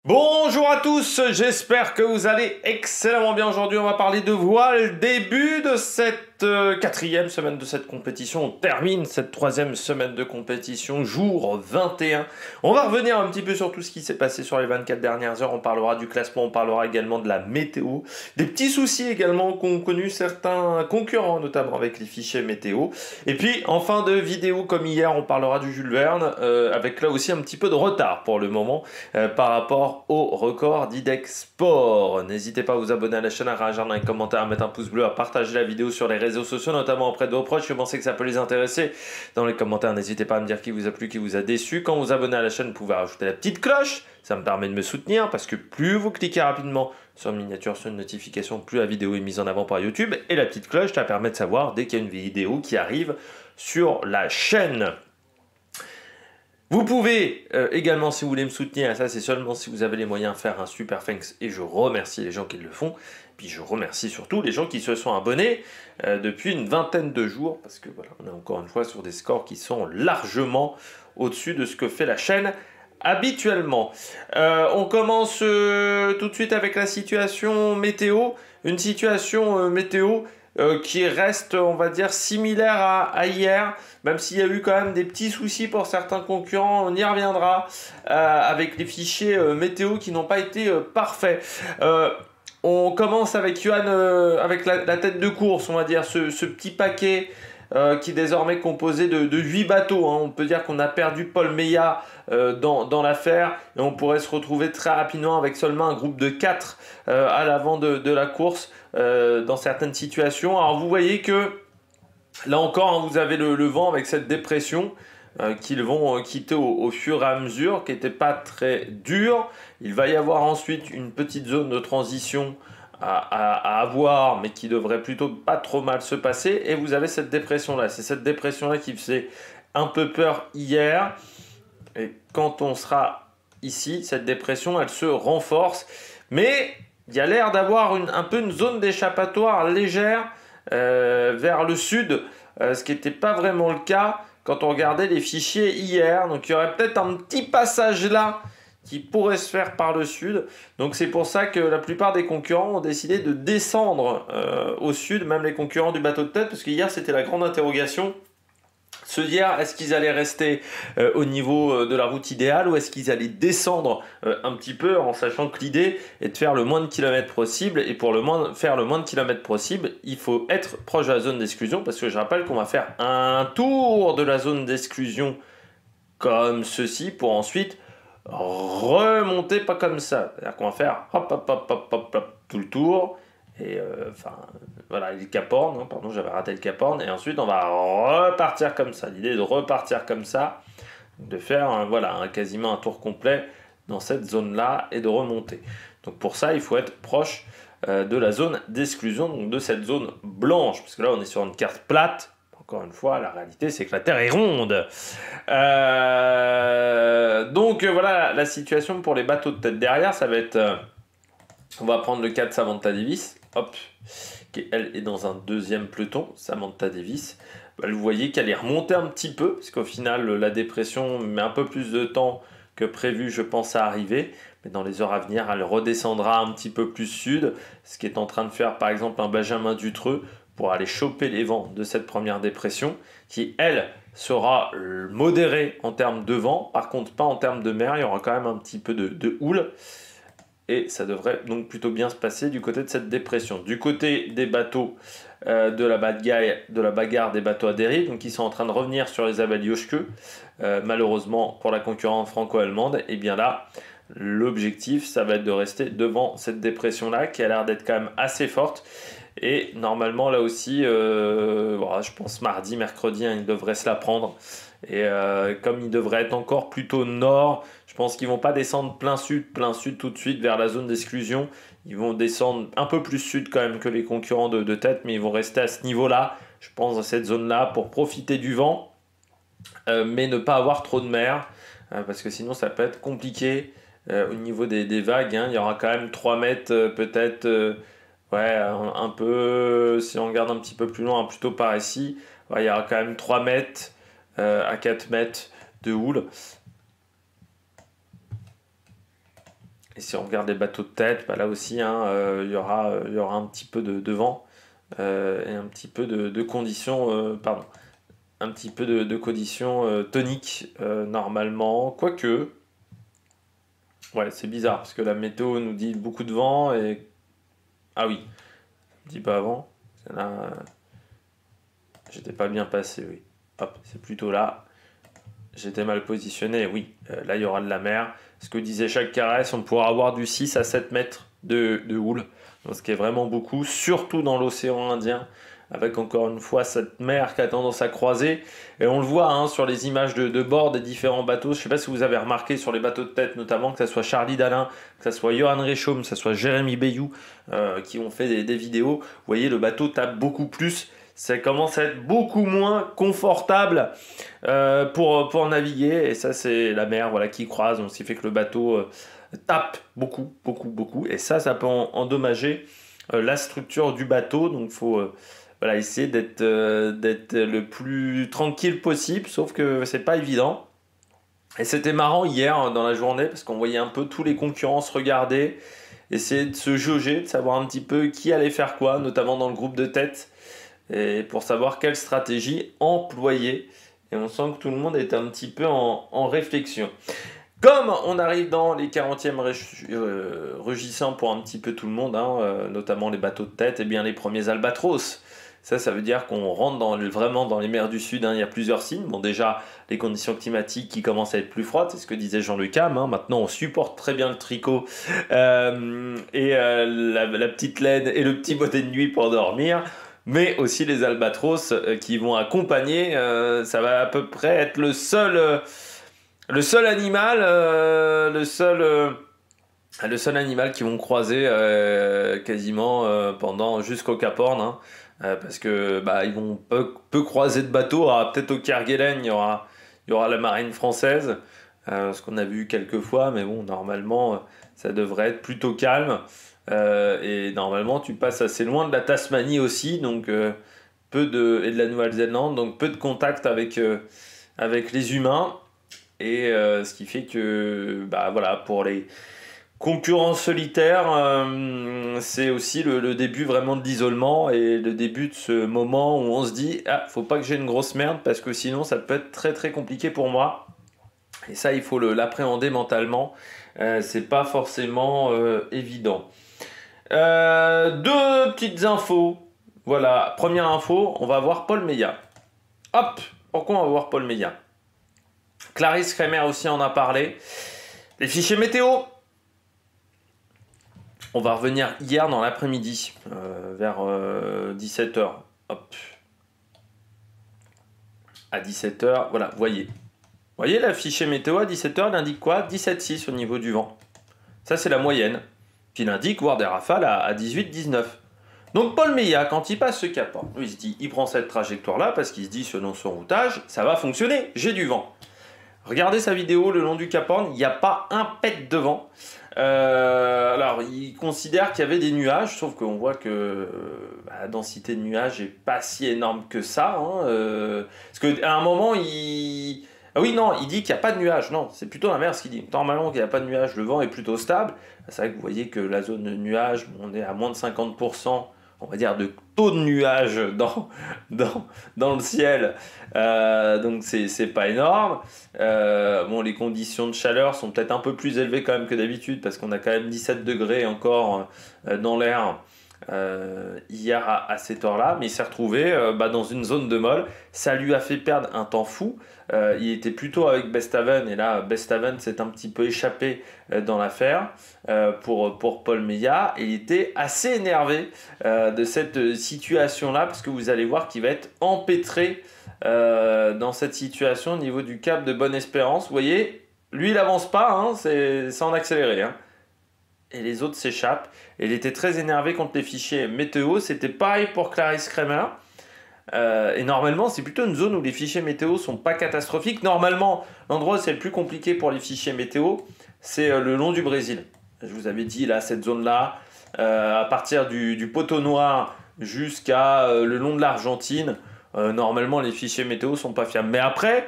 Bonjour à tous, j'espère que vous allez excellemment bien. Aujourd'hui, on va parler de voile, début de cette quatrième semaine de cette compétition. On termine cette troisième semaine de compétition, jour 21. On va revenir un petit peu sur tout ce qui s'est passé sur les 24 dernières heures. On parlera du classement, on parlera également de la météo, des petits soucis également qu'ont connu certains concurrents, notamment avec les fichiers météo. Et puis, en fin de vidéo, comme hier, on parlera du Jules Verne, avec là aussi un petit peu de retard pour le moment par rapport au record d'IDEX Sport. N'hésitez pas à vous abonner à la chaîne, à réagir dans les commentaires, à mettre un pouce bleu, à partager la vidéo sur les réseaux sociaux, notamment auprès de vos proches. Je pensez que ça peut les intéresser. Dans les commentaires, n'hésitez pas à me dire qui vous a plu, qui vous a déçu. Quand vous abonnez à la chaîne, vous pouvez rajouter la petite cloche. Ça me permet de me soutenir parce que plus vous cliquez rapidement sur une miniature, sur une notification, plus la vidéo est mise en avant par YouTube. Et la petite cloche, ça permet de savoir dès qu'il y a une vidéo qui arrive sur la chaîne. Vous pouvez également, si vous voulez me soutenir, et ça c'est seulement si vous avez les moyens, faire un super thanks, et je remercie les gens qui le font. Puis je remercie surtout les gens qui se sont abonnés depuis une vingtaine de jours, parce que voilà, on est encore une fois sur des scores qui sont largement au-dessus de ce que fait la chaîne habituellement. On commence tout de suite avec la situation météo, une situation météo qui reste, on va dire, similaire à hier, même s'il y a eu quand même des petits soucis pour certains concurrents, on y reviendra, avec les fichiers météo qui n'ont pas été parfaits. On commence avec Johan, avec la tête de course, on va dire, ce petit paquet qui est désormais composé de 8 bateaux. Hein. On peut dire qu'on a perdu Paul Meillat dans l'affaire et on pourrait se retrouver très rapidement avec seulement un groupe de 4 à l'avant de la course dans certaines situations. Alors vous voyez que là encore, hein, vous avez le vent avec cette dépression qu'ils vont quitter au fur et à mesure, qui n'était pas très dur. Il va y avoir ensuite une petite zone de transition à avoir, mais qui devrait plutôt pas trop mal se passer. Et vous avez cette dépression-là. C'est cette dépression-là qui faisait un peu peur hier. Et quand on sera ici, cette dépression, elle se renforce. Mais il y a l'air d'avoir un peu une zone d'échappatoire légère vers le sud, ce qui n'était pas vraiment le cas quand on regardait les fichiers hier. Donc il y aurait peut-être un petit passage là qui pourrait se faire par le sud. Donc c'est pour ça que la plupart des concurrents ont décidé de descendre au sud, même les concurrents du bateau de tête, parce qu'hier c'était la grande interrogation. Se dire, est-ce qu'ils allaient rester au niveau de la route idéale ou est-ce qu'ils allaient descendre un petit peu en sachant que l'idée est de faire le moins de kilomètres possible et pour faire le moins de kilomètres possible, il faut être proche de la zone d'exclusion parce que je rappelle qu'on va faire un tour de la zone d'exclusion comme ceci pour ensuite remonter pas comme ça. C'est-à-dire qu'on va faire hop, hop, hop, hop, hop, hop, tout le tour. Et voilà, le Cap Horn, hein, pardon, j'avais raté le Cap Horn. Et ensuite, on va repartir comme ça. L'idée est de repartir comme ça, de faire voilà, quasiment un tour complet dans cette zone-là et de remonter. Donc pour ça, il faut être proche de la zone d'exclusion, donc de cette zone blanche. Parce que là, on est sur une carte plate. Encore une fois, la réalité, c'est que la Terre est ronde. Donc voilà la situation pour les bateaux de tête derrière. Ça va être... on va prendre le cas de Samantha Davis, hop, qui elle est dans un deuxième peloton, Samantha Davis. Bah, vous voyez qu'elle est remontée un petit peu, parce qu'au final, la dépression met un peu plus de temps que prévu, je pense, à arriver. Mais dans les heures à venir, elle redescendra un petit peu plus sud, ce qui est en train de faire, par exemple, un Benjamin Dutreux pour aller choper les vents de cette première dépression, qui, elle, sera modérée en termes de vent. Par contre, pas en termes de mer, il y aura quand même un petit peu de houle. Et ça devrait donc plutôt bien se passer du côté de cette dépression. Du côté des bateaux de la bagarre des bateaux à dérive, donc ils sont en train de revenir sur les Abalioshke, malheureusement pour la concurrence franco-allemande, et bien là, l'objectif, ça va être de rester devant cette dépression-là, qui a l'air d'être quand même assez forte. Et normalement, là aussi, voilà, je pense mardi, mercredi, hein, ils devraient se la prendre. Et comme ils devraient être encore plutôt nord, je pense qu'ils ne vont pas descendre plein sud tout de suite vers la zone d'exclusion. Ils vont descendre un peu plus sud quand même que les concurrents de tête, mais ils vont rester à ce niveau-là, je pense, dans cette zone-là, pour profiter du vent, mais ne pas avoir trop de mer, parce que sinon ça peut être compliqué au niveau des vagues. Hein. Il y aura quand même 3 mètres peut-être, ouais, un peu, si on regarde un petit peu plus loin, plutôt par ici, ouais, il y aura quand même 3 mètres à 4 mètres de houle. Et si on regarde les bateaux de tête, bah là aussi, hein, il y aura un petit peu de vent et un petit peu de conditions, pardon, un petit peu de conditions toniques normalement. Quoique, ouais, c'est bizarre parce que la météo nous dit beaucoup de vent et. Ah oui, je dis pas avant. Là, j'étais pas bien passé, oui. Hop, c'est plutôt là. J'étais mal positionné, oui. Là, il y aura de la mer. Ce que disait Jacques Carès, on pourra avoir du 6 à 7 mètres de houle. Donc, ce qui est vraiment beaucoup, surtout dans l'océan Indien, avec encore une fois cette mer qui a tendance à croiser. Et on le voit hein, sur les images de bord des différents bateaux. Je ne sais pas si vous avez remarqué sur les bateaux de tête, notamment, que ce soit Charlie Dalin, que ce soit Johan Rechaume, que ce soit Jérémy Bayou, qui ont fait des vidéos. Vous voyez, le bateau tape beaucoup plus. Ça commence à être beaucoup moins confortable pour naviguer. Et ça, c'est la mer voilà, qui croise. Donc, ce qui fait que le bateau tape beaucoup. Et ça peut endommager la structure du bateau. Donc, il faut voilà, essayer d'être le plus tranquille possible. Sauf que c'est pas évident. Et c'était marrant hier dans la journée parce qu'on voyait un peu tous les concurrents se regarder, essayer de se jauger, de savoir un petit peu qui allait faire quoi, notamment dans le groupe de tête. Et pour savoir quelle stratégie employer. Et on sent que tout le monde est un petit peu en réflexion. Comme on arrive dans les 40e rugissants pour un petit peu tout le monde, hein, notamment les bateaux de tête, et bien les premiers albatros. Ça veut dire qu'on rentre vraiment dans les mers du Sud. Hein, il y a plusieurs signes. Bon, déjà, les conditions climatiques qui commencent à être plus froides, c'est ce que disait Jean-Luc Ham. Hein. Maintenant, on supporte très bien le tricot la petite laine et le petit bonnet de nuit pour dormir. Mais aussi les albatros qui vont accompagner, ça va à peu près être le seul animal, le seul animal qui vont croiser quasiment pendant jusqu'au Cap Horn, hein, parce que bah ils vont peu croiser de bateaux. Peut-être au Kerguelen, il y aura la marine française, ce qu'on a vu quelques fois, mais bon normalement ça devrait être plutôt calme. Et normalement tu passes assez loin de la Tasmanie aussi, donc et de la Nouvelle-Zélande, donc peu de contact avec les humains, et ce qui fait que bah voilà, pour les concurrents solitaires, c'est aussi le début vraiment de l'isolement et le début de ce moment où on se dit faut pas que j'ai une grosse merde parce que sinon ça peut être très très compliqué pour moi. Et ça il faut l'appréhender mentalement, c'est pas forcément évident. Deux petites infos. Voilà, première info, on va voir Paul Meillat. Hop, pourquoi on va voir Paul Meillat? Clarisse Kremer aussi en a parlé. Les fichiers météo. On va revenir hier dans l'après-midi, vers 17h. Hop. À 17h, voilà, voyez. Voyez, la fichier météo à 17h, il indique quoi? 17,6 au niveau du vent. Ça, c'est la moyenne. Puis il indique voir des rafales à 18-19. Donc Paul Meillat, quand il passe ce cap, il se dit, il prend cette trajectoire-là parce qu'il se dit, selon son routage, ça va fonctionner, j'ai du vent. Regardez sa vidéo le long du Cap Horn, il n'y a pas un pet de vent. Alors, il considère qu'il y avait des nuages, sauf qu'on voit que la densité de nuages n'est pas si énorme que ça. Hein, parce qu'à un moment, Ah oui, non, il dit qu'il n'y a pas de nuages. Non, c'est plutôt l'inverse qu'il dit. Normalement, qu'il n'y a pas de nuages, le vent est plutôt stable. C'est vrai que vous voyez que la zone de nuages, on est à moins de 50%, on va dire, de taux de nuages dans le ciel. Donc, c'est pas énorme. Bon, les conditions de chaleur sont peut-être un peu plus élevées quand même que d'habitude, parce qu'on a quand même 17 degrés encore dans l'air. Hier à cette heure-là, mais il s'est retrouvé dans une zone de molle. Ça lui a fait perdre un temps fou. Il était plutôt avec Besthaven, et là Besthaven s'est un petit peu échappé dans l'affaire pour Paul Meillat, et il était assez énervé de cette situation-là, parce que vous allez voir qu'il va être empêtré dans cette situation au niveau du cap de Bonne-Espérance. Vous voyez, lui il n'avance pas, hein, c'est en accéléré, hein. Et les autres s'échappent. Et il était très énervé contre les fichiers météo. C'était pareil pour Clarisse Kremer. Et normalement, c'est plutôt une zone où les fichiers météo sont pas catastrophiques. Normalement, l'endroit où c'est le plus compliqué pour les fichiers météo, c'est le long du Brésil. Je vous avais dit, là, cette zone-là, à partir du poteau noir jusqu'à le long de l'Argentine, normalement, les fichiers météo sont pas fiables. Mais après,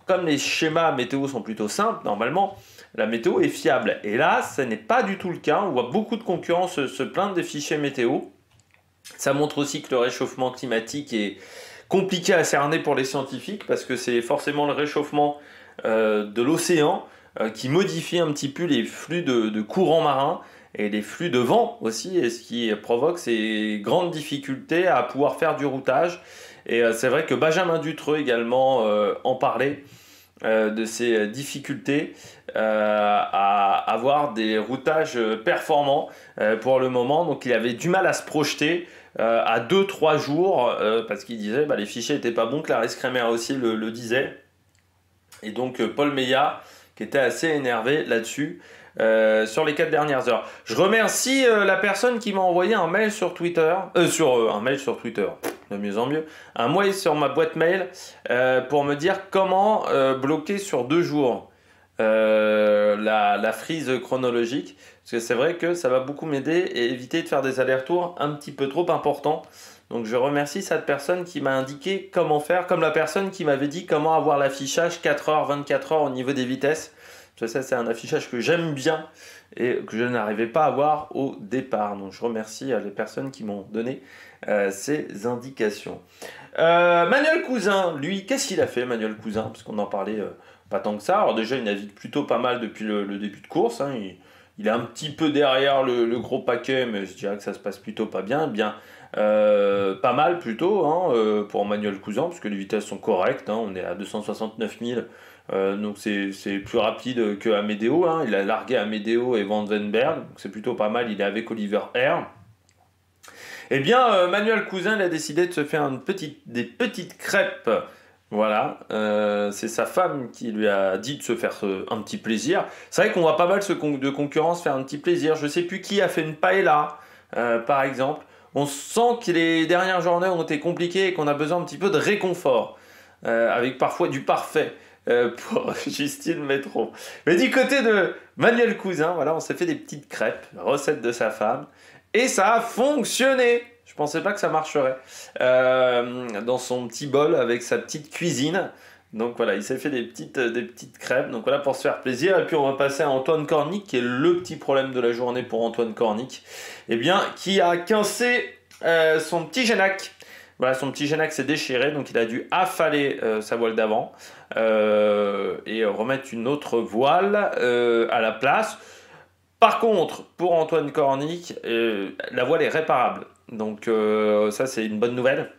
comme les schémas météo sont plutôt simples, normalement, la météo est fiable. Et là, ce n'est pas du tout le cas. On voit beaucoup de concurrents se plaindre des fichiers météo. Ça montre aussi que le réchauffement climatique est compliqué à cerner pour les scientifiques parce que c'est forcément le réchauffement de l'océan qui modifie un petit peu les flux de courants marins et les flux de vent aussi, et ce qui provoque ces grandes difficultés à pouvoir faire du routage. Et c'est vrai que Benjamin Dutreux également en parlait de ces difficultés à avoir des routages performants pour le moment. Donc il avait du mal à se projeter à 2-3 jours parce qu'il disait les fichiers n'étaient pas bons. Clarisse Kremer aussi le disait. Et donc Paul Meillat qui était assez énervé là-dessus sur les 4 dernières heures. Je remercie la personne qui m'a envoyé un mail sur Twitter, de mieux en mieux, un mail sur ma boîte mail pour me dire comment bloquer sur 2 jours la frise chronologique, parce que c'est vrai que ça va beaucoup m'aider et éviter de faire des allers-retours un petit peu trop importants. Donc je remercie cette personne qui m'a indiqué comment faire, comme la personne qui m'avait dit comment avoir l'affichage 4h, 24h au niveau des vitesses. Parce que ça, c'est un affichage que j'aime bien et que je n'arrivais pas à avoir au départ. Donc je remercie les personnes qui m'ont donné ces indications. Manuel Cousin, lui, qu'est-ce qu'il a fait, Manuel Cousin? Parce qu'on en parlait pas tant que ça. Alors déjà, il navigue plutôt pas mal depuis le début de course. Hein. Il est un petit peu derrière le gros paquet, mais je dirais que ça se passe plutôt pas bien. Pas mal plutôt pour Manuel Cousin, parce que les vitesses sont correctes. Hein. On est à 269 000. Donc c'est plus rapide que Amedeo. Hein. Il a largué Amedeo et Van Venberg. Donc c'est plutôt pas mal. Il est avec Oliver Air. Eh bien, Manuel Cousin il a décidé de se faire des petites crêpes. Voilà, c'est sa femme qui lui a dit de se faire un petit plaisir. C'est vrai qu'on voit pas mal de concurrence faire un petit plaisir. Je sais plus qui a fait une paella, par exemple. On sent que les dernières journées ont été compliquées et qu'on a besoin un petit peu de réconfort, avec parfois du parfait pour Justine Métro. Mais du côté de Manuel Cousin, voilà, on s'est fait des petites crêpes, recette de sa femme, et ça a fonctionné. Je pensais pas que ça marcherait dans son petit bol avec sa petite cuisine. Donc voilà, il s'est fait des petites crêpes. Donc voilà, pour se faire plaisir. Et puis on va passer à Antoine Cornic, qui est le petit problème de la journée pour Antoine Cornic. Eh bien, qui a quincé son petit Génac. Voilà, son petit Génac s'est déchiré, donc il a dû affaler sa voile d'avant et remettre une autre voile à la place. Par contre, pour Antoine Cornic, la voile est réparable. Donc ça, c'est une bonne nouvelle.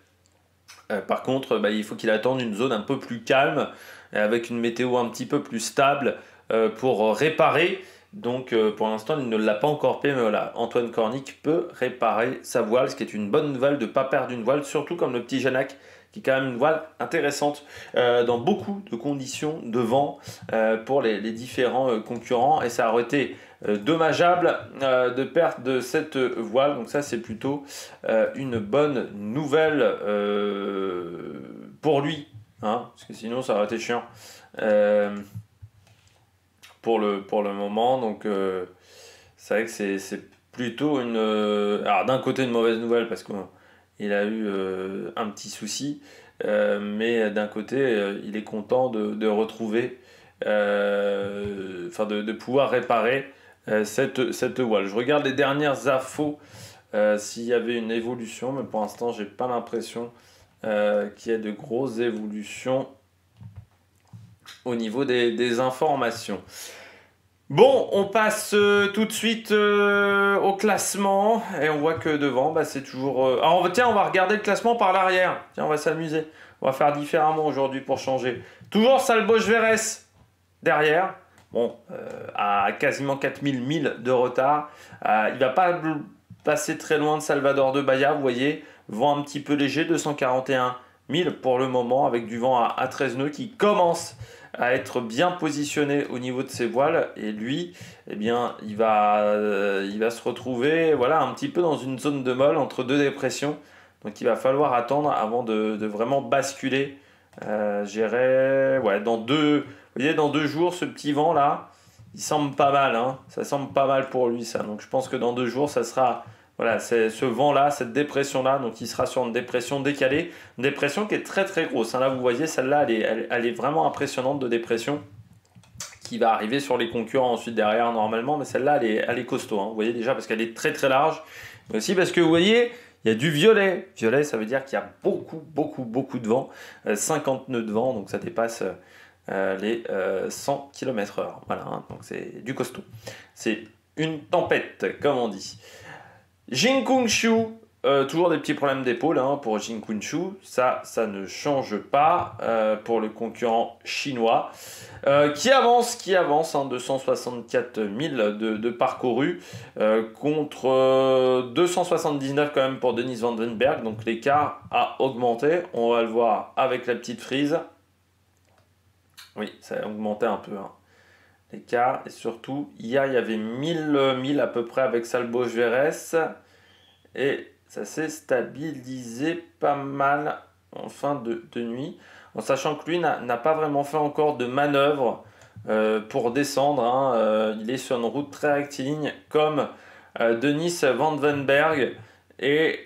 Par contre, il faut qu'il attende une zone un peu plus calme, avec une météo un petit peu plus stable pour réparer. Donc pour l'instant, il ne l'a pas encore fait, mais voilà, Antoine Cornic peut réparer sa voile, ce qui est une bonne nouvelle de ne pas perdre une voile, surtout comme le petit Génac, qui est quand même une voile intéressante dans beaucoup de conditions de vent pour les différents concurrents. Et ça aurait été dommageable de perdre de cette voile. Donc ça, c'est plutôt une bonne nouvelle pour lui, hein, parce que sinon, ça aurait été chiant pour le moment. Donc c'est vrai que c'est plutôt alors d'un côté, une mauvaise nouvelle parce que il a eu un petit souci, mais d'un côté, il est content de retrouver, de pouvoir réparer cette voile. Je regarde les dernières infos, s'il y avait une évolution, mais pour l'instant, j'ai pas l'impression qu'il y ait de grosses évolutions au niveau des informations. Bon, on passe tout de suite au classement et on voit que devant, c'est toujours... Alors tiens, on va regarder le classement par l'arrière. Tiens, on va s'amuser. On va faire différemment aujourd'hui pour changer. Toujours Salbosch Verès derrière. Bon, à quasiment 4000 milles de retard. Il va pas passer très loin de Salvador de Bahia, vous voyez. Vent un petit peu léger, 241 000 pour le moment, avec du vent à 13 nœuds qui commence à être bien positionné au niveau de ses voiles, et lui, eh bien, il va se retrouver un petit peu dans une zone de molle entre deux dépressions, donc il va falloir attendre avant de vraiment basculer. J'irai dans 2 jours, ce petit vent là, il semble pas mal, hein, ça semble pas mal pour lui ça, donc je pense que dans 2 jours ça sera... Voilà, c'est ce vent-là, cette dépression-là, donc il sera sur une dépression décalée, une dépression qui est très très grosse. Hein. Là, vous voyez, celle-là, elle est vraiment impressionnante de dépression, qui va arriver sur les concurrents ensuite derrière normalement, mais celle-là elle est costaud, hein. Vous voyez déjà parce qu'elle est très très large, mais aussi parce que vous voyez il y a du violet. Violet ça veut dire qu'il y a beaucoup de vent, 50 nœuds de vent, donc ça dépasse les 100 km/h, voilà, hein. Donc c'est du costaud, c'est une tempête comme on dit. Jinkunshu, toujours des petits problèmes d'épaule hein, pour Jinkunshu, ça ne change pas pour le concurrent chinois qui avance hein, 264 000 de parcourus contre 279 quand même pour Dennis Van Den Bergh, donc l'écart a augmenté, on va le voir avec la petite frise. Oui, ça a augmenté un peu hein, l'écart, et surtout hier il y avait 1000 à peu près avec Salbo Verès. Et ça s'est stabilisé pas mal en fin de nuit, en sachant que lui n'a pas vraiment fait encore de manœuvre pour descendre, hein. Il est sur une route très rectiligne comme Dennis Van Den Bergh, et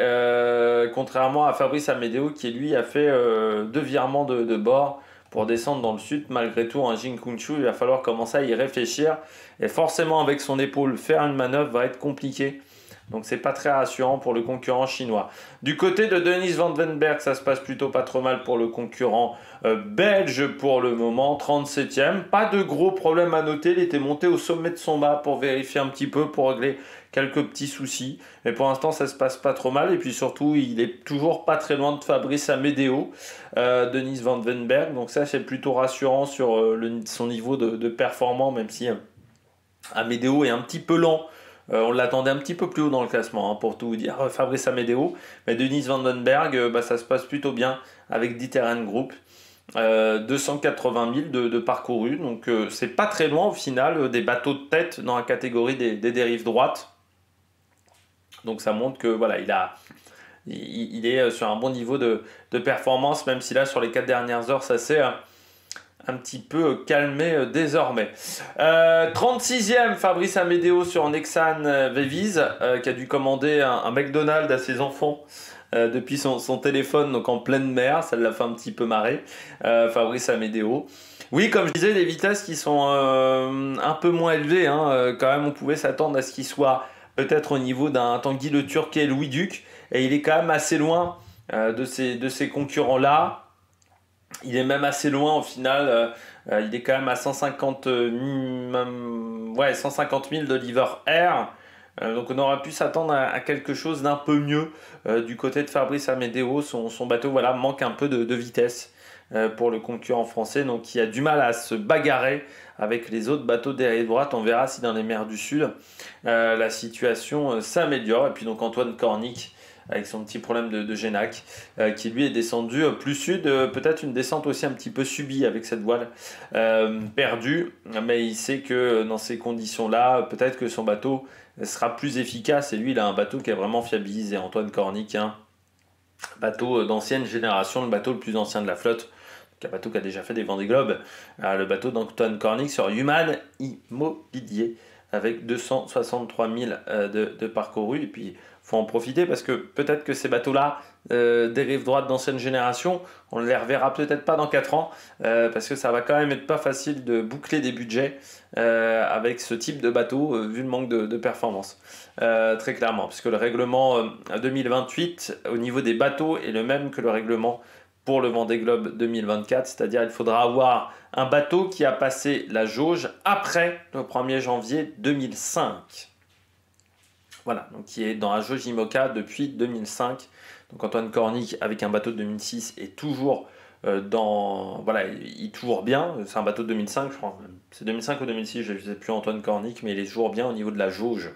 contrairement à Fabrice Amedeo qui lui a fait 2 virements de bord pour descendre dans le sud. Malgré tout, un Jinkunshu, il va falloir commencer à y réfléchir, et forcément avec son épaule, faire une manœuvre va être compliqué. Donc c'est pas très rassurant pour le concurrent chinois. Du côté de Dennis Van Den Bergh, ça se passe plutôt pas trop mal pour le concurrent belge pour le moment, 37e. Pas de gros problèmes à noter, il était monté au sommet de son mât pour vérifier un petit peu, pour régler quelques petits soucis. Mais pour l'instant ça se passe pas trop mal, et puis surtout il est toujours pas très loin de Fabrice Amedeo, Dennis Van Den Bergh. Donc ça c'est plutôt rassurant sur son niveau de performance, même si Amedeo est un petit peu lent. On l'attendait un petit peu plus haut dans le classement, hein, pour tout vous dire, Fabrice Amedeo. Mais Dennis Van Den Bergh, ça se passe plutôt bien avec D'Ieteren Group. 280 000 de parcourus, donc c'est pas très loin au final des bateaux de tête dans la catégorie des dérives droites. Donc ça montre que voilà, il est sur un bon niveau de performance, même si là sur les 4 dernières heures ça s'est un petit peu calmé désormais. 36e, Fabrice Amedeo sur Nexan Veviz, qui a dû commander un McDonald's à ses enfants depuis son téléphone, donc en pleine mer. Ça l'a fait un petit peu marrer, Fabrice Amedeo. Oui, comme je disais, des vitesses qui sont un peu moins élevées, hein. Quand même, on pouvait s'attendre à ce qu'il soit peut-être au niveau d'un Tanguy Le Turquet, Louis Duc, et il est quand même assez loin de ces concurrents-là. Il est même assez loin au final, il est quand même à 150 000 d'Oliver Air. Donc on aurait pu s'attendre à quelque chose d'un peu mieux du côté de Fabrice Amedeo. Son bateau voilà, manque un peu de vitesse pour le concurrent français, donc qui a du mal à se bagarrer avec les autres bateaux dérive droite. On verra si dans les mers du Sud la situation s'améliore. Et puis donc Antoine Cornic avec son petit problème de Génac, qui lui est descendu plus sud, peut-être une descente aussi un petit peu subie avec cette voile perdue, mais il sait que dans ces conditions-là, peut-être que son bateau sera plus efficace, et lui il a un bateau qui est vraiment fiabilisé, Antoine Cornic, hein. Bateau d'ancienne génération, le bateau le plus ancien de la flotte, un bateau qui a déjà fait des Vendée Globe, le bateau d'Antoine Cornic sur Human Immobilier, avec 263 000 de parcourus, et puis faut en profiter parce que peut-être que ces bateaux-là, des rives droites d'ancienne génération, on ne les reverra peut-être pas dans 4 ans, parce que ça va quand même être pas facile de boucler des budgets avec ce type de bateau, vu le manque de performance, très clairement, puisque le règlement 2028 au niveau des bateaux est le même que le règlement pour le Vendée Globe 2024, c'est-à-dire il faudra avoir un bateau qui a passé la jauge après le 1er janvier 2005. Voilà, donc qui est dans la jauge IMOCA depuis 2005. Donc Antoine Cornic avec un bateau de 2006 est toujours voilà, il est toujours bien. C'est un bateau de 2005, je crois. C'est 2005 ou 2006, je ne sais plus Antoine Cornic, mais il est toujours bien au niveau de la jauge.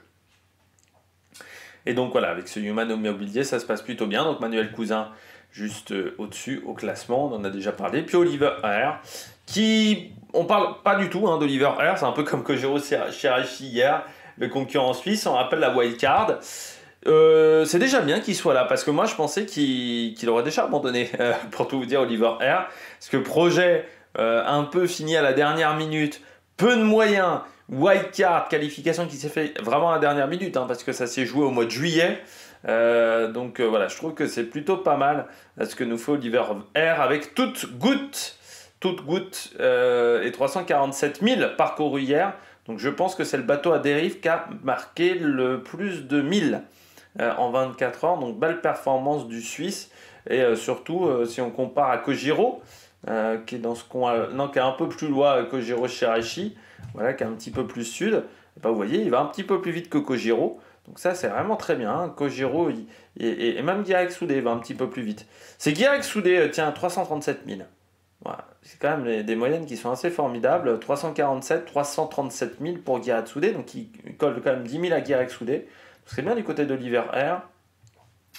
Et donc voilà, avec ce Human Immobilier, ça se passe plutôt bien. Donc Manuel Cousin juste au-dessus au classement, on en a déjà parlé. Puis Oliver Air, qui, on parle pas du tout d'Oliver Air, c'est un peu comme Kojiro Shirashi hier, le concurrent suisse, on rappelle la wildcard. C'est déjà bien qu'il soit là, parce que moi je pensais qu'il aurait déjà abandonné, pour tout vous dire, Oliver Air, parce que projet un peu fini à la dernière minute, peu de moyens, wildcard, qualification qui s'est fait vraiment à la dernière minute, hein, parce que ça s'est joué au mois de juillet. Donc voilà, je trouve que c'est plutôt pas mal ce que nous fait Oliver Air, avec toute goutte toute goutte et 347 000 parcourus hier. Donc je pense que c'est le bateau à dérive qui a marqué le plus de 1000 en 24 heures. Donc belle performance du Suisse. Et surtout, si on compare à Kojiro, qui est dans ce coin, non, qui est un peu plus loin, Kojiro Shirashi, voilà, qui est un petit peu plus sud. Et ben, vous voyez, il va un petit peu plus vite que Kojiro. Donc ça, c'est vraiment très bien. Hein. Kojiro et même Guirec Soudé va un petit peu plus vite. C'est Guirec Soudé, tiens, 337 000. Voilà. C'est quand même des moyennes qui sont assez formidables. 347, 337 000 pour Guirec Soudé. Donc il colle quand même 10 000 à Guirec Soudé. C'est bien du côté d'Oliver Air.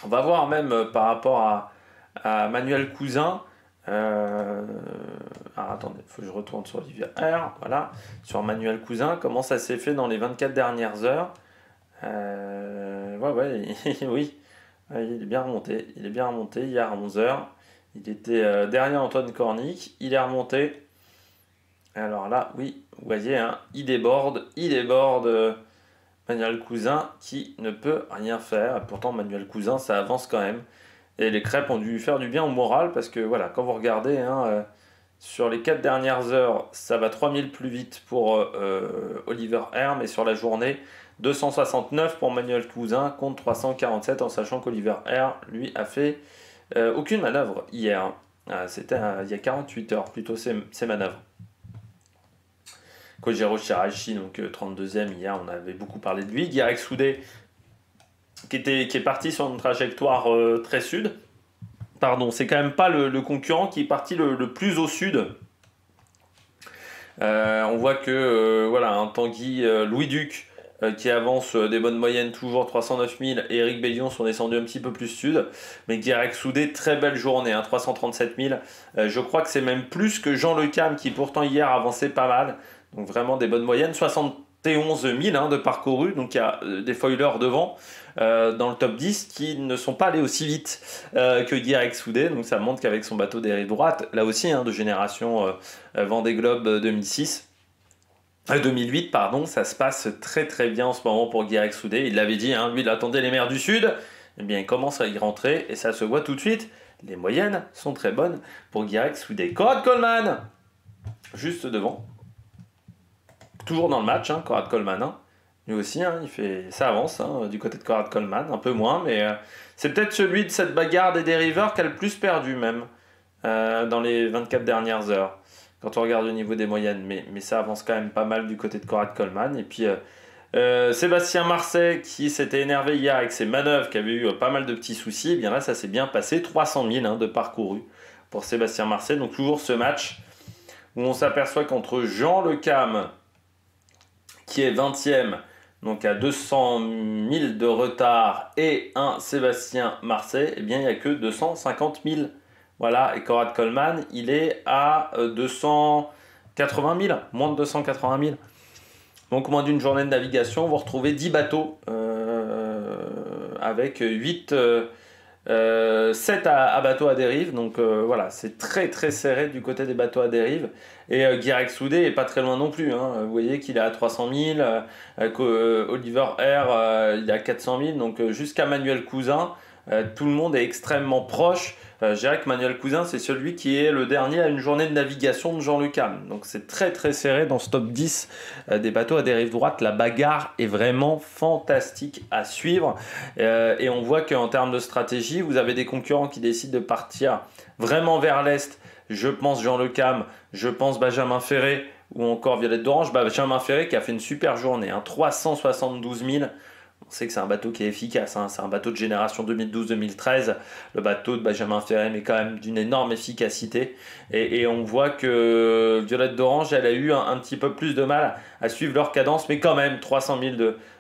On va voir même par rapport à Manuel Cousin. Alors attendez, il faut que je retourne sur Olivier R. Voilà, sur Manuel Cousin, comment ça s'est fait dans les 24 dernières heures. Ouais, oui, il est bien remonté. Il est bien remonté hier à 11h. Il était derrière Antoine Cornic. Il est remonté. Alors là, oui, vous voyez, hein, il déborde Manuel Cousin qui ne peut rien faire. Et pourtant, Manuel Cousin, ça avance quand même. Et les crêpes ont dû faire du bien au moral parce que voilà, quand vous regardez, hein, sur les 4 dernières heures, ça va 3000 plus vite pour Oliver Air, mais sur la journée, 269 pour Manuel Cousin contre 347, en sachant qu'Oliver Air, lui, a fait aucune manœuvre hier. C'était il y a 48 heures plutôt ces manœuvres. Kojiro Shirashi, donc 32e hier, on avait beaucoup parlé de lui. Guirec Soudé, qui est parti sur une trajectoire très sud. Pardon, c'est quand même pas le concurrent qui est parti le plus au sud. On voit que voilà, un Tanguy Louis Duc qui avance des bonnes moyennes, toujours 309 000, et Eric Bédion sont descendus un petit peu plus sud. Mais Guirec Soudé, très belle journée, hein, 337 000. Je crois que c'est même plus que Jean Le Cam qui pourtant hier avançait pas mal. Donc vraiment des bonnes moyennes, 71 000 hein, de parcouru, donc il y a des foilers devant dans le top 10 qui ne sont pas allés aussi vite que Guirec Soudé, donc ça montre qu'avec son bateau dérive droite, là aussi hein, de génération Vendée Globe 2008, pardon, ça se passe très très bien en ce moment pour Guirec Soudé. Il l'avait dit, hein, lui il attendait les mers du Sud, eh bien il commence à y rentrer et ça se voit tout de suite. Les moyennes sont très bonnes pour Guirec Soudé. Conrad Coleman, juste devant. Toujours dans le match, hein, Conrad Coleman. Hein. Lui aussi, hein, ça avance hein, du côté de Conrad Coleman, un peu moins, mais c'est peut-être celui de cette bagarre des dériveurs qui a le plus perdu même dans les 24 dernières heures, quand on regarde au niveau des moyennes. Mais ça avance quand même pas mal du côté de Conrad Coleman. Et puis Sébastien Marseille qui s'était énervé hier avec ses manœuvres, qui avait eu pas mal de petits soucis, et bien là ça s'est bien passé, 300 000 hein, de parcouru pour Sébastien Marseille. Donc toujours ce match où on s'aperçoit qu'entre Jean Le Cam, qui est 20e, donc à 200 000 de retard, et un Sébastien Marseille, eh bien il n'y a que 250 000. Voilà, et Conrad Coleman, il est à 280 000, moins de 280 000. Donc moins d'une journée de navigation, vous retrouvez 10 bateaux avec 7 à bateaux à dérive. Donc voilà, c'est très très serré du côté des bateaux à dérive. Et Guirec Soudé est pas très loin non plus. Hein. Vous voyez qu'il est à 300 000, Oliver Air il est à 400 000. Donc jusqu'à Manuel Cousin, tout le monde est extrêmement proche. Je dirais que Manuel Cousin, c'est celui qui est le dernier à une journée de navigation de Jean Le Cam. Donc c'est très très serré dans ce top 10 des bateaux à dérive droite. La bagarre est vraiment fantastique à suivre. Et on voit qu'en termes de stratégie, vous avez des concurrents qui décident de partir vraiment vers l'est. Je pense Jean Le Cam, je pense Benjamin Ferré ou encore Violette d'Orange. Benjamin Ferré qui a fait une super journée, hein, 372 000. On sait que c'est un bateau qui est efficace, hein. C'est un bateau de génération 2012-2013. Le bateau de Benjamin Ferré est quand même d'une énorme efficacité. Et on voit que Violette d'Orange, elle a eu un petit peu plus de mal à suivre leur cadence, mais quand même 300 000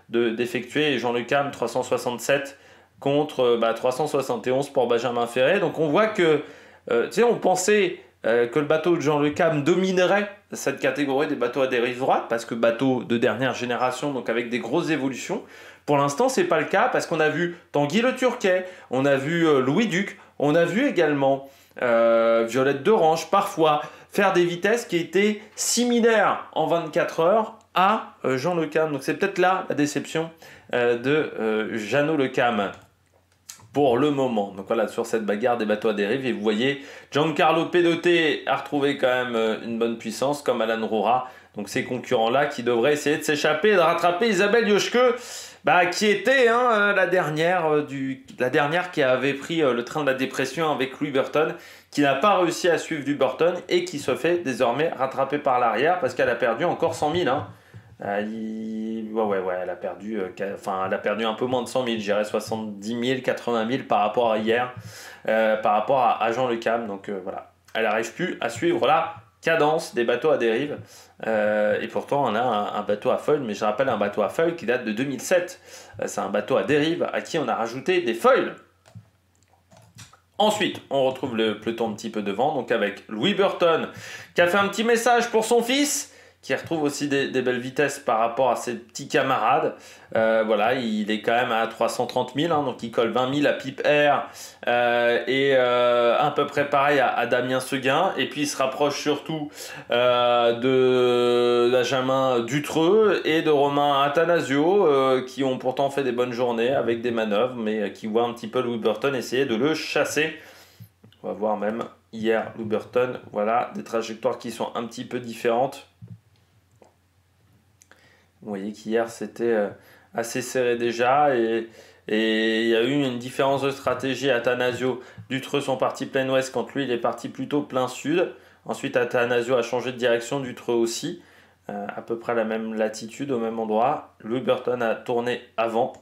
d'effectués. Et Jean Le Cam, 367 contre 371 pour Benjamin Ferré. Donc on voit que, on pensait que le bateau de Jean Le Cam dominerait cette catégorie des bateaux à dérive droite, parce que bateau de dernière génération, donc avec des grosses évolutions. Pour l'instant, c'est pas le cas, parce qu'on a vu Tanguy Le Turquet, on a vu Louis Duc, on a vu également Violette d'Orange parfois faire des vitesses qui étaient similaires en 24 heures à Jean Le Cam. Donc c'est peut-être là la déception de Jeannot Le Cam. pour le moment. Donc voilà, sur cette bagarre des bateaux à dérive, et vous voyez, Giancarlo Pedoté a retrouvé quand même une bonne puissance, comme Alan Roura. Donc ces concurrents-là qui devraient essayer de s'échapper et de rattraper Isabelle Yoshke, qui était la dernière qui avait pris le train de la dépression avec Louis Burton, qui n'a pas réussi à suivre du Burton et qui se fait désormais rattraper par l'arrière parce qu'elle a perdu encore 100 000. Hein. Elle a perdu, elle a perdu un peu moins de 100 000, je dirais 70 000, 80 000 par rapport à hier, par rapport à Jean Le Cam. Donc voilà, elle n'arrive plus à suivre la cadence des bateaux à dérive. Et pourtant, on a un bateau à foil, mais je rappelle un bateau à foil qui date de 2007. C'est un bateau à dérive à qui on a rajouté des foils. Ensuite, on retrouve le peloton un petit peu devant, donc avec Louis Burton qui a fait un petit message pour son fils, qui retrouve aussi des belles vitesses par rapport à ses petits camarades. Voilà, il est quand même à 330 000, hein, donc il colle 20 000 à Pipe Air et à peu près pareil à Damien Seguin. Et puis il se rapproche surtout de Benjamin Dutreux et de Romain Attanasio, qui ont pourtant fait des bonnes journées avec des manœuvres, mais qui voient un petit peu Louis Burton essayer de le chasser. On va voir même hier Louis Burton, voilà, des trajectoires qui sont un petit peu différentes. Vous voyez qu'hier c'était assez serré déjà et il y a eu une différence de stratégie. Attanasio, Dutreux sont partis plein ouest quand lui il est parti plutôt plein sud. Ensuite Attanasio a changé de direction, Dutreux aussi, à peu près la même latitude au même endroit. Louis Burton a tourné avant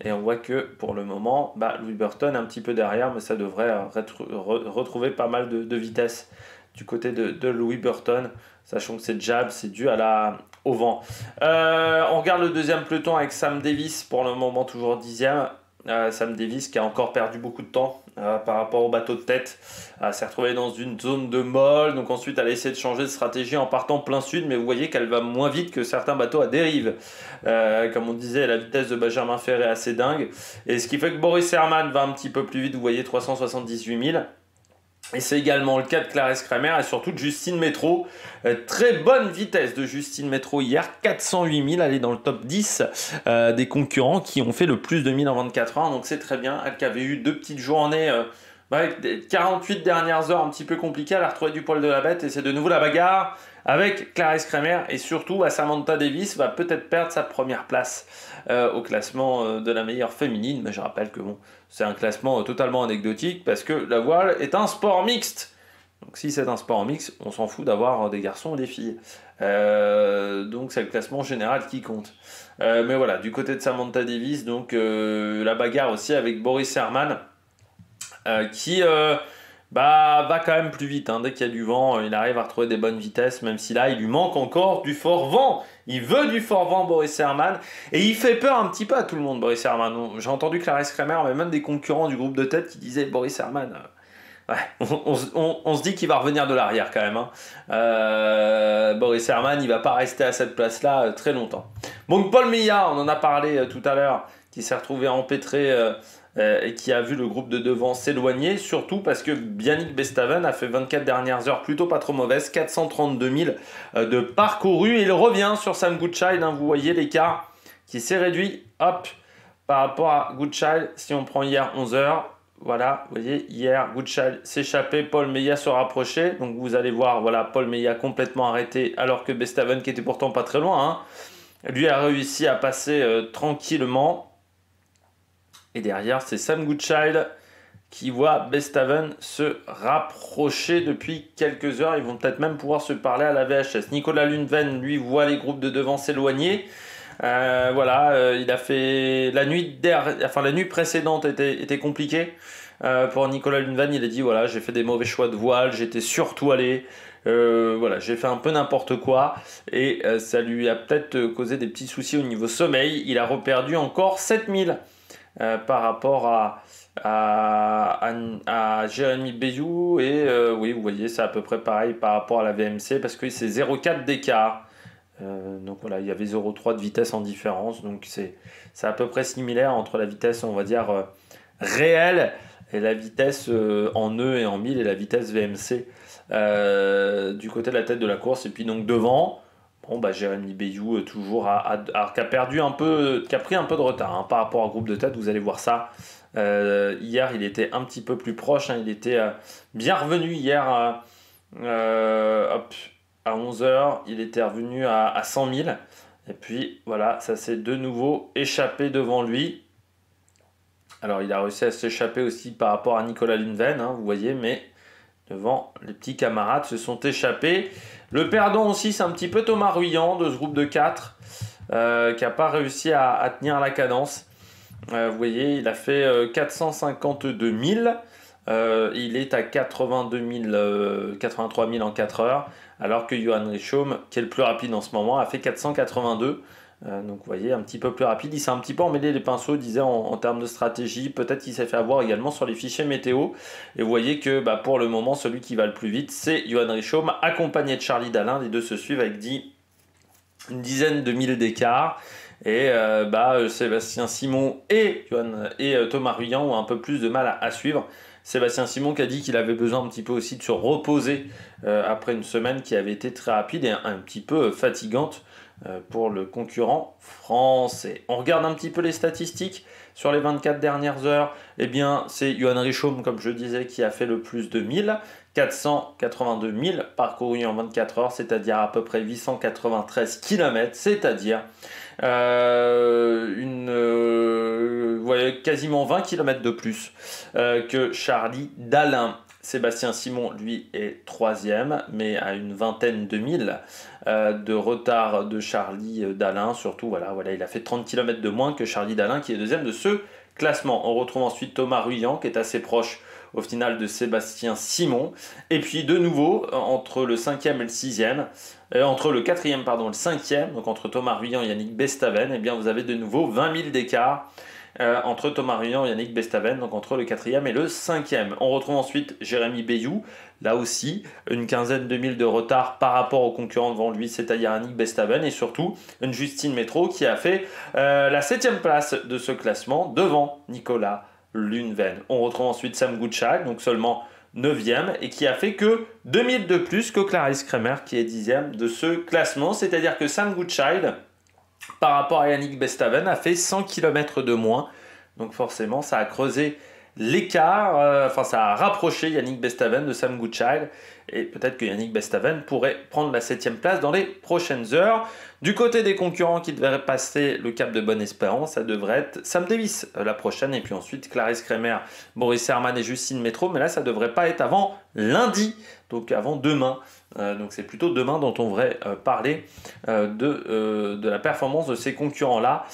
et on voit que pour le moment Louis Burton est un petit peu derrière, mais ça devrait retrouver pas mal de vitesse du côté de Louis Burton, sachant que c'est jab, c'est dû au vent. On regarde le deuxième peloton avec Sam Davis, pour le moment toujours 10e. Sam Davis qui a encore perdu beaucoup de temps par rapport au bateau de tête, s'est retrouvé dans une zone de molle, donc ensuite elle a essayé de changer de stratégie en partant plein sud, mais vous voyez qu'elle va moins vite que certains bateaux à dérive. Comme on disait, la vitesse de Benjamin Ferré est assez dingue, et ce qui fait que Boris Herrmann va un petit peu plus vite, vous voyez 378 000. Et c'est également le cas de Clarisse Kramer et surtout de Justine Métro. Très bonne vitesse de Justine Métro hier, 408 000, elle est dans le top 10 des concurrents qui ont fait le plus de 1000 en 24 heures, donc c'est très bien. Elle qui avait eu 2 petites journées, avec 48 dernières heures un petit peu compliquées, elle a retrouvé du poil de la bête et c'est de nouveau la bagarre avec Clarisse Kramer et surtout Samantha Davis va peut-être perdre sa première place au classement de la meilleure féminine, mais je rappelle que bon, c'est un classement totalement anecdotique parce que la voile est un sport mixte. Donc si c'est un sport mixte, on s'en fout d'avoir des garçons et des filles. Donc c'est le classement général qui compte. Mais voilà, du côté de Samantha Davis, donc la bagarre aussi avec Boris Herrmann qui va quand même plus vite, hein. Dès qu'il y a du vent, il arrive à retrouver des bonnes vitesses, même si là il lui manque encore du fort vent. Il veut du fort vent, Boris Herrmann, et il fait peur un petit peu à tout le monde, Boris Herrmann. J'ai entendu Clarisse Kramer, mais même des concurrents du groupe de tête qui disaient Boris Herrmann, on se dit qu'il va revenir de l'arrière quand même, hein. Boris Herrmann, il va pas rester à cette place-là très longtemps. Donc Paul Meillat, on en a parlé tout à l'heure, qui s'est retrouvé empêtré et qui a vu le groupe de devant s'éloigner, surtout parce que Yannick Bestaven a fait 24 dernières heures plutôt pas trop mauvaises, 432 000 de parcouru, et il revient sur Sam Goodchild, hein, vous voyez l'écart qui s'est réduit, hop, par rapport à Goodchild. Si on prend hier 11 heures, voilà, vous voyez, hier Goodchild s'échappait, Paul Meillat se rapprochait, donc vous allez voir, voilà, Paul Meillat complètement arrêté, alors que Bestaven, qui était pourtant pas très loin, hein, lui a réussi à passer tranquillement. Et derrière, c'est Sam Goodchild qui voit Bestaven se rapprocher depuis quelques heures. Ils vont peut-être même pouvoir se parler à la VHS. Nicolas Lundven, lui, voit les groupes de devant s'éloigner. Voilà, il a fait la nuit précédente était compliquée pour Nicolas Lundven. Il a dit voilà, j'ai fait des mauvais choix de voile, j'étais surtout allé. Voilà, j'ai fait un peu n'importe quoi et ça lui a peut-être causé des petits soucis au niveau sommeil. Il a reperdu encore 7000 par rapport à Jérémy Bayou et oui, vous voyez, c'est à peu près pareil par rapport à la VMC parce que c'est 0,4 d'écart. Donc voilà, il y avait 0,3 de vitesse en différence, donc c'est à peu près similaire entre la vitesse, on va dire, réelle et la vitesse en nœud et en mille et la vitesse VMC du côté de la tête de la course. Et puis donc devant, Bon, bah, Jérémy Bayou, toujours, qui a perdu un peu, qui a pris un peu de retard hein, par rapport au groupe de tête, vous allez voir ça. Hier, il était un petit peu plus proche, hein, il était bien revenu hier hop, à 11 heures, il était revenu à 100 000. Et puis voilà, ça s'est de nouveau échappé devant lui. Alors, il a réussi à s'échapper aussi par rapport à Nicolas Lundven, hein, vous voyez, mais devant les petits camarades se sont échappés. Le perdant aussi, c'est un petit peu Thomas Ruyant de ce groupe de 4 qui n'a pas réussi à tenir la cadence. Vous voyez, il a fait 452 000. Il est à 83 000 en 4 heures, alors que Johan Richomme, qui est le plus rapide en ce moment, a fait 482. Donc vous voyez, un petit peu plus rapide. Il s'est un petit peu emmêlé les pinceaux, disait en termes de stratégie. Peut-être qu'il s'est fait avoir également sur les fichiers météo. Et vous voyez que pour le moment, celui qui va le plus vite, c'est Johan Richomme, accompagné de Charlie Dalin. Les deux se suivent avec une dizaine de milles d'écart. Et Sébastien Simon et Thomas Ruyant ont un peu plus de mal à suivre. Sébastien Simon qui a dit qu'il avait besoin un petit peu aussi de se reposer après une semaine qui avait été très rapide et un petit peu fatigante pour le concurrent français. On regarde un petit peu les statistiques sur les 24 dernières heures. Eh bien, c'est Johan Richomme, comme je disais, qui a fait le plus de 1000. 482 000 parcourus en 24 heures, c'est-à-dire à peu près 893 km, c'est-à-dire quasiment 20 km de plus que Charlie Dalin. Sébastien Simon, lui, est 3e, mais à une vingtaine de milles de retard de Charlie Dalin. Surtout, voilà, il a fait 30 km de moins que Charlie Dalin, qui est 2e de ce classement. On retrouve ensuite Thomas Ruyant, qui est assez proche au final de Sébastien Simon. Et puis de nouveau, entre le 5e et le 6e, entre le 4e pardon, et le 5e, donc entre Thomas Ruyant et Yannick Bestaven, eh bien vous avez de nouveau 20 000 d'écart entre Thomas Ruyant et Yannick Bestaven, donc entre le 4e et le 5e. On retrouve ensuite Jérémy Bayou, là aussi une quinzaine de milles de retard par rapport aux concurrents devant lui, c'est-à-dire Yannick Bestaven, et surtout une Justine Métro qui a fait la 7e place de ce classement devant Nicolas Lundven. On retrouve ensuite Sam Goodchild, donc seulement 9e, et qui a fait que 2000 de plus que Clarisse Kremer, qui est 10e de ce classement. C'est-à-dire que Sam Goodchild, par rapport à Yannick Bestaven, a fait 100 km de moins. Donc forcément, ça a creusé l'écart, ça a rapproché Yannick Bestaven de Sam Goodchild. Et peut-être que Yannick Bestaven pourrait prendre la 7e place dans les prochaines heures. Du côté des concurrents qui devraient passer le cap de Bonne-Espérance, ça devrait être Sam Davis la prochaine. Et puis ensuite Clarisse Kremer, Boris Herman et Justine Métro. Mais là, ça ne devrait pas être avant lundi, donc avant demain. Donc c'est plutôt demain dont on devrait parler de la performance de ces concurrents-là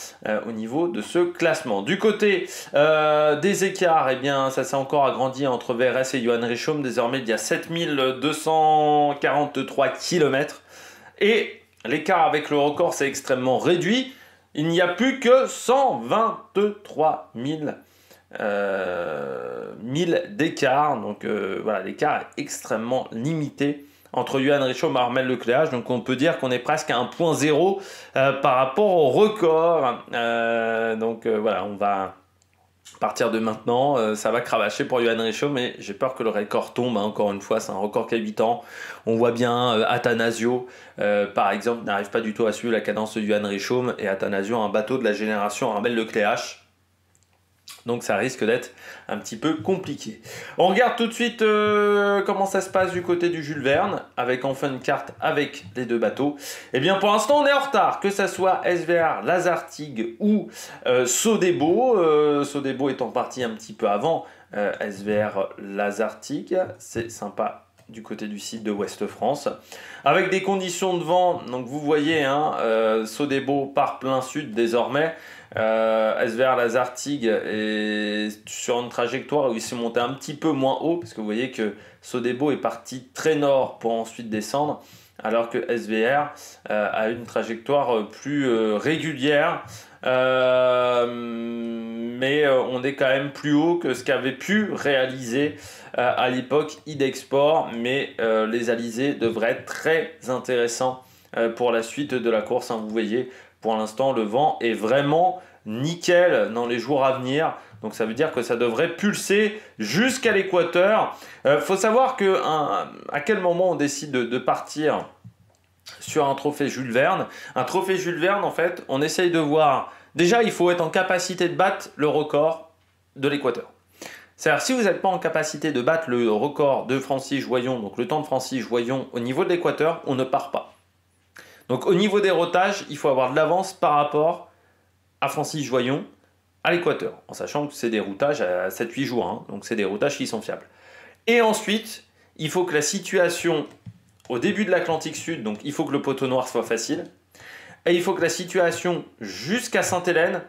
au niveau de ce classement. Du côté des écarts, eh bien, ça s'est encore agrandi entre VRS et Johan Richomme. Désormais, il y a 7243 km. Et l'écart avec le record s'est extrêmement réduit. Il n'y a plus que 123 000 d'écart. Donc voilà, l'écart est extrêmement limité entre Johan Richomme et Armel Lecléache. Donc on peut dire qu'on est presque à 1.0 par rapport au record. Voilà, on va... À partir de maintenant, ça va cravacher pour Johan Richomme, mais j'ai peur que le record tombe. Encore une fois, c'est un record qui a 8 ans. On voit bien Athanasio, par exemple, n'arrive pas du tout à suivre la cadence de Johan Richomme. Et Athanasio, un bateau de la génération Armel Lecléache. Donc ça risque d'être un petit peu compliqué. On regarde tout de suite comment ça se passe du côté du Jules Verne, avec enfin une carte avec les deux bateaux. Eh bien pour l'instant on est en retard, que ça soit SVR, Lazartigue ou Sodebo. Sodebo étant parti un petit peu avant SVR Lazartigue. C'est sympa du côté du site de Ouest France. Avec des conditions de vent, donc vous voyez, Sodebo part plein sud désormais. SVR Lazartigue est sur une trajectoire où il s'est monté un petit peu moins haut, parce que vous voyez que Sodebo est parti très nord pour ensuite descendre, alors que SVR a une trajectoire plus régulière. Mais on est quand même plus haut que ce qu'avait pu réaliser à l'époque Idexport, mais les alizés devraient être très intéressants pour la suite de la course. Vous voyez, pour l'instant le vent est vraiment nickel dans les jours à venir, donc ça veut dire que ça devrait pulser jusqu'à l'équateur. Faut savoir que à quel moment on décide de partir sur un trophée Jules Verne. Un trophée Jules Verne, en fait, on essaye de voir... Déjà, il faut être en capacité de battre le record de l'équateur. C'est-à-dire, si vous n'êtes pas en capacité de battre le record de Francis Joyon, donc le temps de Francis Joyon au niveau de l'équateur, on ne part pas. Donc au niveau des rotages, il faut avoir de l'avance par rapport à Francis Joyon à l'équateur, en sachant que c'est des routages à 7-8 jours, hein, donc c'est des routages qui sont fiables. Et ensuite, il faut que la situation au début de l'Atlantique Sud, donc il faut que le poteau noir soit facile, et il faut que la situation jusqu'à Sainte-Hélène,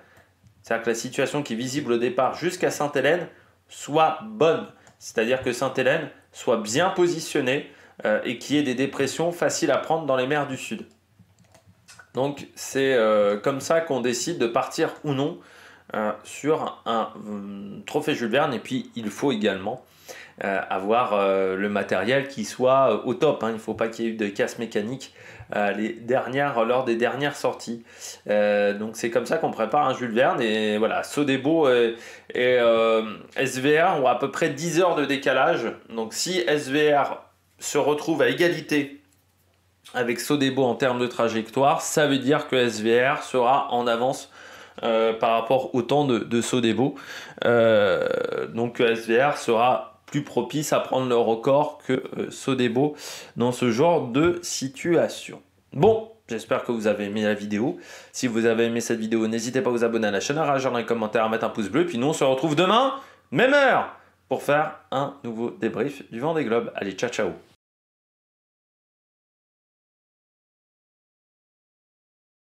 c'est-à-dire que la situation qui est visible au départ jusqu'à Sainte-Hélène, soit bonne. C'est-à-dire que Sainte-Hélène soit bien positionnée et qu'il y ait des dépressions faciles à prendre dans les mers du Sud. Donc c'est comme ça qu'on décide de partir ou non sur un trophée Jules Verne. Et puis il faut également avoir le matériel qui soit au top, hein. Il ne faut pas qu'il y ait eu de casse mécanique lors des dernières sorties. Donc c'est comme ça qu'on prépare un Jules Verne. Et voilà, Sodebo et SVR ont à peu près 10 heures de décalage. Donc si SVR se retrouve à égalité avec Sodebo en termes de trajectoire, ça veut dire que SVR sera en avance par rapport au temps de Sodebo. Donc SVR sera plus propice à prendre le record que Sodebo dans ce genre de situation. Bon, j'espère que vous avez aimé la vidéo. Si vous avez aimé cette vidéo, n'hésitez pas à vous abonner à la chaîne, à réagir dans les commentaires, à mettre un pouce bleu. Puis nous, on se retrouve demain, même heure, pour faire un nouveau débrief du Vendée Globe. Allez, ciao, ciao.